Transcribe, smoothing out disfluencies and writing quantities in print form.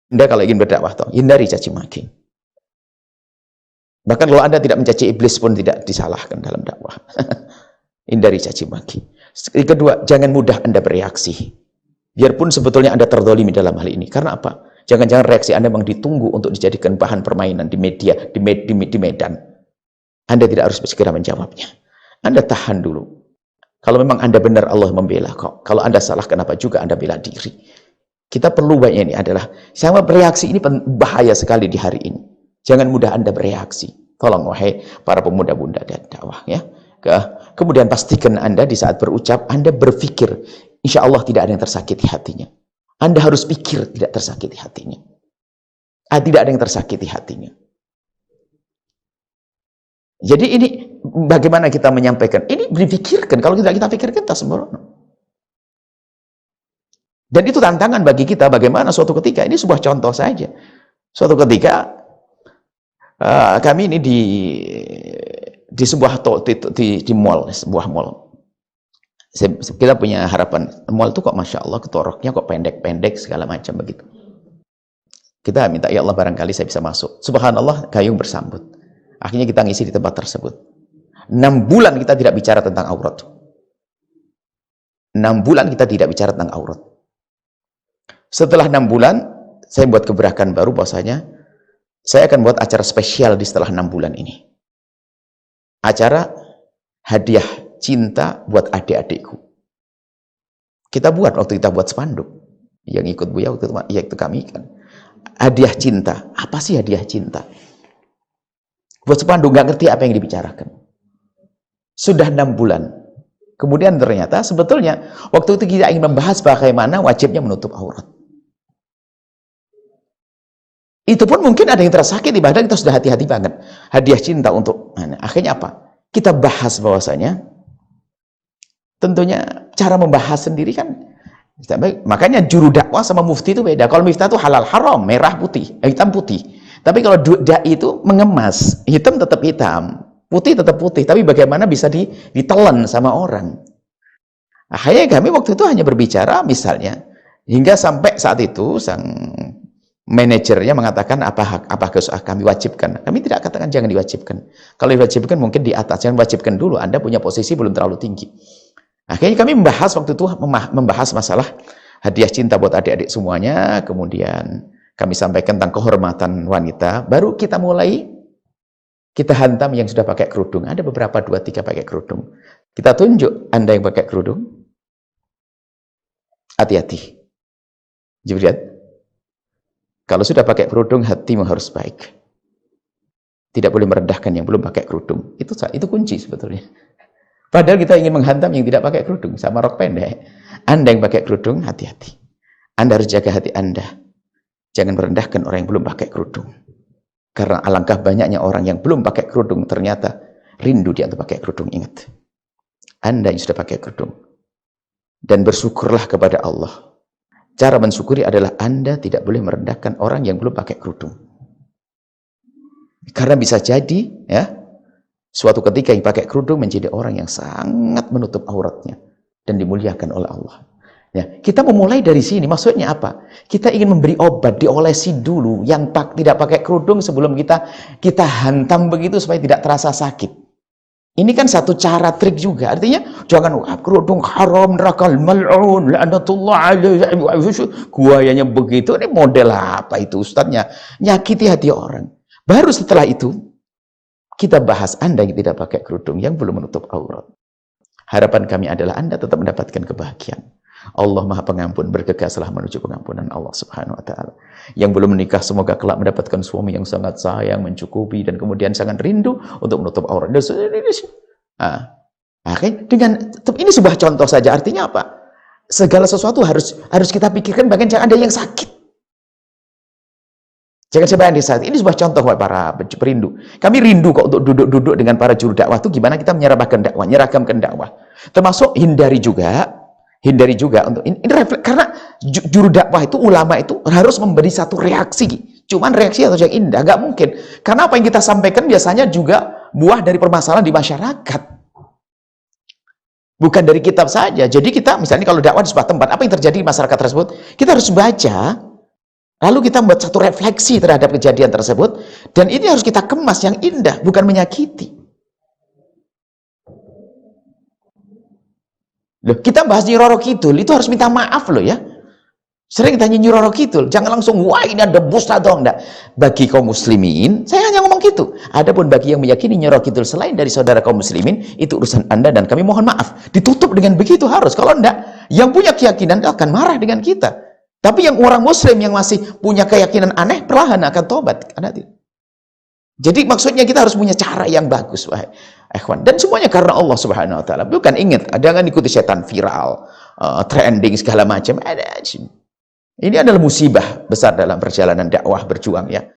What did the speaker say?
Anda kalau ingin berdakwah, hindari caci maki. Bahkan kalau Anda tidak mencaci iblis pun tidak disalahkan dalam dakwah. Hindari caci maki. Kedua, jangan mudah Anda bereaksi. Biarpun sebetulnya Anda terzalimi dalam hal ini. Karena apa? Jangan-jangan reaksi Anda memang ditunggu untuk dijadikan bahan permainan di media, di medan. Anda tidak harus segera menjawabnya. Anda tahan dulu. Kalau memang Anda benar, Allah membela kok. Kalau Anda salah, kenapa juga Anda bela diri? Kita perlu banyak ini adalah, sama bereaksi ini bahaya sekali di hari ini. Jangan mudah Anda bereaksi. Tolong wahai para pemuda-bunda dan dakwah ya. Kemudian pastikan Anda di saat berucap, Anda berpikir, insya Allah tidak ada yang tersakiti hatinya. Anda harus pikir tidak tersakiti hatinya. Tidak ada yang tersakiti hatinya. Jadi ini bagaimana kita menyampaikan? Ini dipikirkan. Kalau tidak kita pikirkan, kita sembrono. Dan itu tantangan bagi kita. Bagaimana suatu ketika, ini sebuah contoh saja. Suatu ketika, kami ini di sebuah di mall, sebuah mall. Kita punya harapan, mall itu kok Masya Allah ketoroknya kok pendek-pendek segala macam begitu. Kita minta, ya Allah barangkali saya bisa masuk. Subhanallah, gayung bersambut. Akhirnya kita ngisi di tempat tersebut. 6 bulan kita tidak bicara tentang aurat. 6 bulan kita tidak bicara tentang aurat. Setelah 6 bulan, saya buat gebrakan baru bahwasanya saya akan buat acara spesial di setelah 6 bulan ini. Acara hadiah cinta buat adik-adikku. Kita buat, waktu kita buat spanduk. Yang ikut Buya waktu itu kami kan. Hadiah cinta. Apa sih hadiah cinta? Buat spanduk, nggak ngerti apa yang dibicarakan. Sudah 6 bulan. Kemudian ternyata sebetulnya waktu itu kita ingin membahas bagaimana wajibnya menutup aurat. Itu pun mungkin ada yang tersakiti, padahal kita sudah hati-hati banget. Hadiah cinta untuk akhirnya apa? Kita bahas bahwasanya tentunya cara membahas sendiri kan makanya juru dakwah sama mufti itu beda. Kalau mufti itu halal haram, merah putih, hitam putih. Tapi kalau dai itu mengemas, hitam tetap hitam, putih tetap putih, tapi bagaimana bisa ditelan sama orang. Akhirnya kami waktu itu hanya berbicara misalnya, hingga sampai saat itu sang manajernya mengatakan apa kami wajibkan. Kami tidak katakan jangan diwajibkan. Kalau diwajibkan mungkin di atas, jangan wajibkan dulu, Anda punya posisi belum terlalu tinggi. Akhirnya kami membahas waktu itu, membahas masalah hadiah cinta buat adik-adik semuanya, kemudian kami sampaikan tentang kehormatan wanita, baru kita mulai, kita hantam yang sudah pakai kerudung. Ada beberapa, 2-3 pakai kerudung. Kita tunjuk, Anda yang pakai kerudung, hati-hati. Jibril, kalau sudah pakai kerudung, hatimu harus baik. Tidak boleh merendahkan yang belum pakai kerudung. Itu kunci sebetulnya. Padahal kita ingin menghantam yang tidak pakai kerudung, sama rok pendek. Anda yang pakai kerudung, hati-hati. Anda harus jaga hati Anda. Jangan merendahkan orang yang belum pakai kerudung. Karena alangkah banyaknya orang yang belum pakai kerudung, ternyata rindu dia untuk pakai kerudung. Ingat, Anda yang sudah pakai kerudung. Dan bersyukurlah kepada Allah. Cara mensyukuri adalah Anda tidak boleh merendahkan orang yang belum pakai kerudung. Karena bisa jadi, ya, suatu ketika yang pakai kerudung menjadi orang yang sangat menutup auratnya dan dimuliakan oleh Allah. Ya, kita memulai dari sini. Maksudnya apa? Kita ingin memberi obat, diolesi dulu yang tidak pakai kerudung sebelum kita hantam begitu supaya tidak terasa sakit. Ini kan satu cara trik juga. Artinya jangan kerudung haram, nerakal mal'un, la'natullah alaihi. Guayanya begitu. Ini model apa itu ustadznya? Nyakiti hati orang. Baru setelah itu kita bahas Anda yang tidak pakai kerudung, yang belum menutup aurat. Harapan kami adalah Anda tetap mendapatkan kebahagiaan. Allah Maha Pengampun, bergegaslah menuju pengampunan Allah Subhanahu wa taala. Yang belum menikah semoga kelak mendapatkan suami yang sangat sayang, mencukupi, dan kemudian sangat rindu untuk menutup aurat. Dengan ini sebuah contoh saja. Artinya apa? Segala sesuatu harus kita pikirkan, bahkan jangan ada yang sakit. Jangan sampai yang sakit. Ini sebuah contoh buat para perindu. Kami rindu kok untuk duduk-duduk dengan para juru dakwah itu gimana kita menyeragamkan dakwah. Termasuk hindari juga untuk ini refleks, karena juru dakwah itu, ulama itu harus memberi satu reaksi. Cuman reaksi atau yang indah nggak mungkin. Karena apa yang kita sampaikan biasanya juga buah dari permasalahan di masyarakat. Bukan dari kitab saja. Jadi kita misalnya kalau dakwah di sebuah tempat, apa yang terjadi di masyarakat tersebut, kita harus baca. Lalu kita membuat satu refleksi terhadap kejadian tersebut, dan ini harus kita kemas yang indah, bukan menyakiti. Loh, kita bahas Nyi Roro Kidul, itu harus minta maaf loh ya. Sering tanya Nyi Roro Kidul, jangan langsung, wah ini ada bus atau enggak. Bagi kaum muslimin, saya hanya ngomong gitu. Adapun bagi yang meyakini Nyi Roro Kidul selain dari saudara kaum muslimin, itu urusan Anda dan kami mohon maaf. Ditutup dengan begitu harus, kalau enggak, yang punya keyakinan akan marah dengan kita. Tapi yang orang muslim yang masih punya keyakinan aneh, perlahan akan tobat. Jadi maksudnya kita harus punya cara yang bagus, wahai ikhwan. Dan semuanya karena Allah Subhanahu wa taala. Bukan, ingat, jangan ikuti setan viral, trending segala macam. Ini adalah musibah besar dalam perjalanan dakwah berjuang ya.